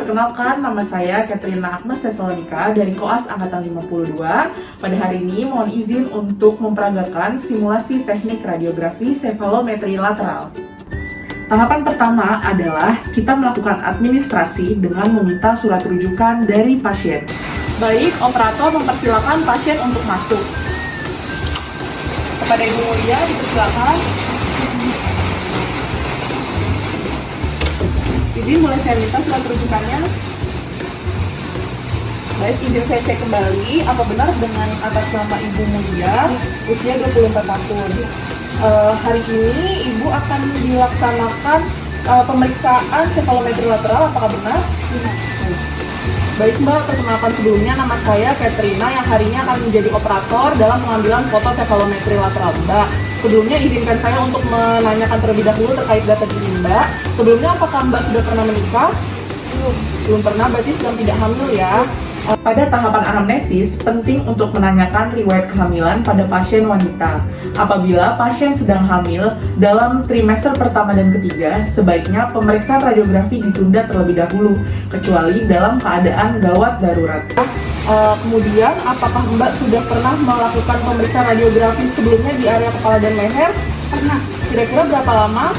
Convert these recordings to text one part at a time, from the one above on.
Perkenalkan, nama saya Katrina Agnes Tesalonika dari Koas Angkatan 52. Pada hari ini mohon izin untuk memperagakan simulasi teknik radiografi sefalometri lateral. Tahapan pertama adalah kita melakukan administrasi dengan meminta surat rujukan dari pasien. Baik, operator mempersilakan pasien untuk masuk. Kepada Ibu Mulia dipersilakan. Jadi mulai saya minta surat rujukannya. Baik, izin saya cek kembali apa benar dengan atas nama Ibu Mulia, usia 24 tahun. Hari ini Ibu akan dilaksanakan pemeriksaan sefalometri lateral, apakah benar? Baik Mbak, perkenalkan sebelumnya nama saya Katrina yang hari ini akan menjadi operator dalam pengambilan foto sefalometri lateral Mbak. Sebelumnya izinkan saya untuk menanyakan terlebih dahulu terkait data diri Mbak. Sebelumnya apakah Mbak sudah pernah menikah? Belum pernah, berarti sedang tidak hamil ya. Pada tahapan anamnesis, penting untuk menanyakan riwayat kehamilan pada pasien wanita. Apabila pasien sedang hamil dalam trimester pertama dan ketiga, sebaiknya pemeriksaan radiografi ditunda terlebih dahulu, kecuali dalam keadaan gawat darurat. Kemudian, apakah Mbak sudah pernah melakukan pemeriksaan radiografi sebelumnya di area kepala dan leher? Pernah. Kira-kira berapa lama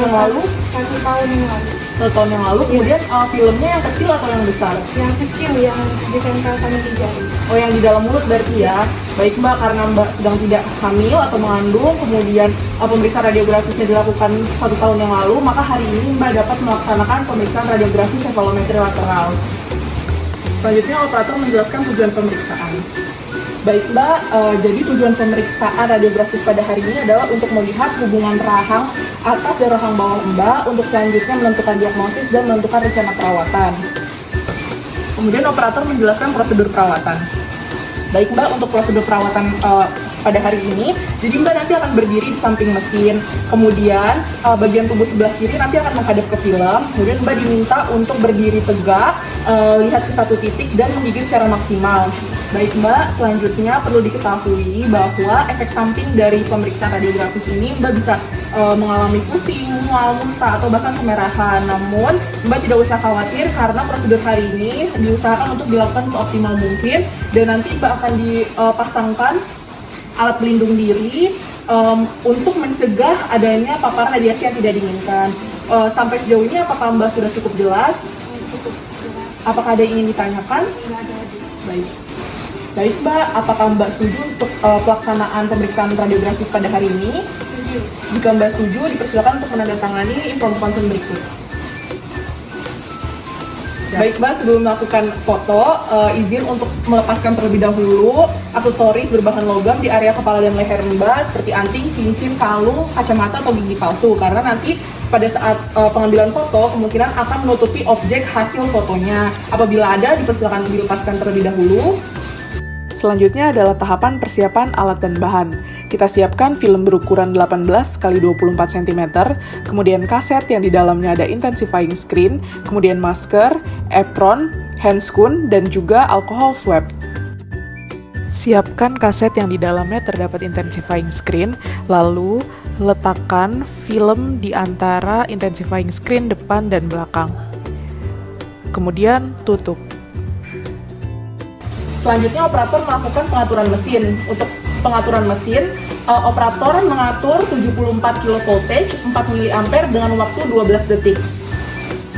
yang lalu? 1 tahun yang lalu. 1 tahun yang lalu. Kemudian filmnya yang kecil atau yang besar? Yang kecil, yang ditempelkan di jari. Oh, yang di dalam mulut berarti ya. Baik Mbak, karena Mbak sedang tidak hamil atau mengandung, kemudian pemeriksaan radiografisnya dilakukan 1 tahun yang lalu, maka hari ini Mbak dapat melaksanakan pemeriksaan radiografi sefalometri lateral. Selanjutnya operator menjelaskan tujuan pemeriksaan. Baik Mbak, jadi tujuan pemeriksaan radiografis pada hari ini adalah untuk melihat hubungan rahang atas dan rahang bawah Mbak untuk selanjutnya menentukan diagnosis dan menentukan rencana perawatan. Kemudian operator menjelaskan prosedur perawatan. Baik Mbak, untuk prosedur perawatan pada hari ini, jadi Mbak nanti akan berdiri di samping mesin, kemudian bagian tubuh sebelah kiri nanti akan menghadap ke film, kemudian Mbak diminta untuk berdiri tegak, lihat ke satu titik dan menggigit secara maksimal. Baik Mbak, selanjutnya perlu diketahui bahwa efek samping dari pemeriksaan radiografis ini Mbak bisa mengalami pusing, mual, muntah, atau bahkan kemerahan. Namun Mbak tidak usah khawatir karena prosedur hari ini diusahakan untuk dilakukan seoptimal mungkin dan nanti Mbak akan dipasangkan alat pelindung diri untuk mencegah adanya paparan radiasi yang tidak diinginkan. Sampai sejauh ini apakah Mbak sudah cukup jelas? Cukup jelas. Apakah ada yang ingin ditanyakan? Nggak ada. Baik. Baik Mbak, apakah Mbak setuju untuk pelaksanaan pemeriksaan radiografis pada hari ini? Setuju. Jika Mbak setuju, dipersilakan untuk menandatangani inform konsen berikut. Baik Mbak, sebelum melakukan foto, izin untuk melepaskan terlebih dahulu aksesoris berbahan logam di area kepala dan leher Mbak seperti anting, cincin, kalung, kacamata, atau gigi palsu karena nanti pada saat pengambilan foto kemungkinan akan menutupi objek hasil fotonya. Apabila ada, dipersilakan dilepaskan terlebih dahulu. Selanjutnya adalah tahapan persiapan alat dan bahan. Kita siapkan film berukuran 18 x 24 cm, kemudian kaset yang di dalamnya ada intensifying screen, kemudian masker, apron, handscoon, dan juga alcohol swab. Siapkan kaset yang di dalamnya terdapat intensifying screen, lalu letakkan film di antara intensifying screen depan dan belakang. Kemudian tutup. Selanjutnya operator melakukan pengaturan mesin. Untuk pengaturan mesin, operator mengatur 74 kV voltage 4 mA dengan waktu 12 detik.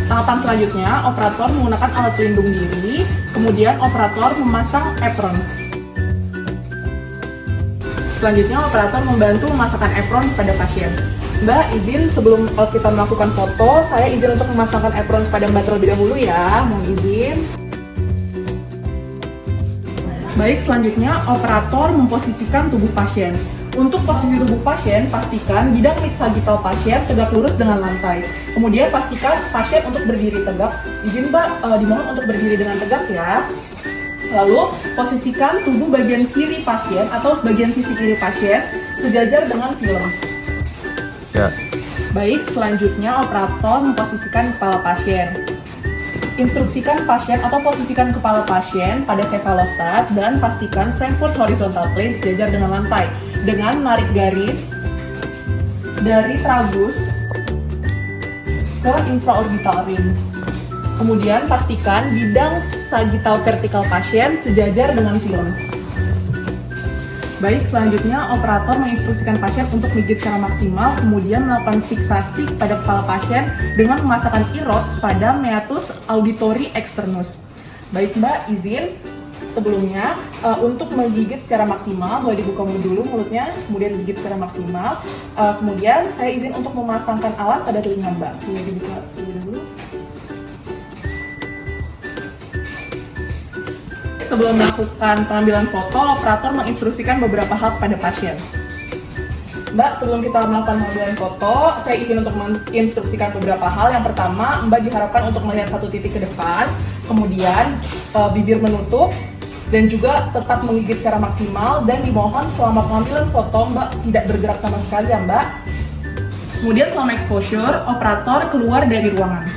Tahapan selanjutnya, operator menggunakan alat pelindung diri, kemudian operator memasang apron. Selanjutnya, operator membantu memasangkan apron pada pasien. Mbak, izin sebelum kita melakukan foto, saya izin untuk memasangkan apron pada Mbak terlebih dahulu ya, mohon izin. Baik, selanjutnya operator memposisikan tubuh pasien. Untuk posisi tubuh pasien, pastikan bidang mid sagittal pasien tegak lurus dengan lantai. Kemudian pastikan pasien untuk berdiri tegak. Izin Mbak, dimohon untuk berdiri dengan tegak ya. Lalu, posisikan tubuh bagian kiri pasien atau bagian sisi kiri pasien sejajar dengan film. Ya. Baik, selanjutnya operator memposisikan kepala pasien. Instruksikan pasien atau posisikan kepala pasien pada cephalostat dan pastikan Frankfurt horizontal plane sejajar dengan lantai dengan menarik garis dari tragus ke infraorbital rim. Kemudian pastikan bidang sagittal vertikal pasien sejajar dengan film. Baik, selanjutnya operator menginstruksikan pasien untuk menggigit secara maksimal, kemudian melakukan fiksasi pada kepala pasien dengan memasangkan e-rods pada meatus auditory externus. Baik Mbak, izin sebelumnya untuk menggigit secara maksimal, boleh dibuka dulu mulutnya, kemudian gigit secara maksimal. Kemudian saya izin untuk memasangkan alat pada telinga Mbak. Boleh dibuka dulu. Sebelum melakukan pengambilan foto, operator menginstruksikan beberapa hal pada pasien. Mbak, sebelum kita melakukan pengambilan foto, saya izin untuk menginstruksikan beberapa hal. Yang pertama, Mbak diharapkan untuk melihat satu titik ke depan, kemudian bibir menutup, dan juga tetap menggigit secara maksimal, dan dimohon selama pengambilan foto Mbak tidak bergerak sama sekali ya Mbak. Kemudian selama exposure, operator keluar dari ruangan.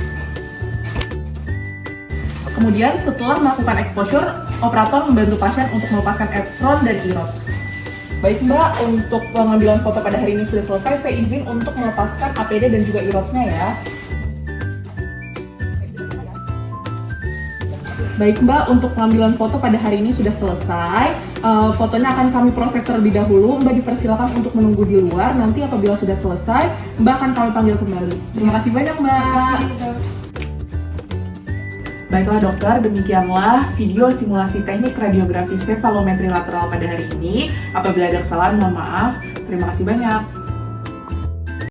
Kemudian setelah melakukan exposure, operator membantu pasien untuk melepaskan apron dan e-rods. Baik Mbak, untuk pengambilan foto pada hari ini sudah selesai, saya izin untuk melepaskan APD dan juga e-rods-nya ya. Baik Mbak, untuk pengambilan foto pada hari ini sudah selesai. Fotonya akan kami proses terlebih dahulu. Mbak dipersilakan untuk menunggu di luar. Nanti apabila sudah selesai, Mbak akan kami panggil kembali. Terima kasih banyak Mbak. Baiklah dokter, demikianlah video simulasi teknik radiografi sefalometri lateral pada hari ini. Apabila ada kesalahan, mohon maaf. Terima kasih banyak.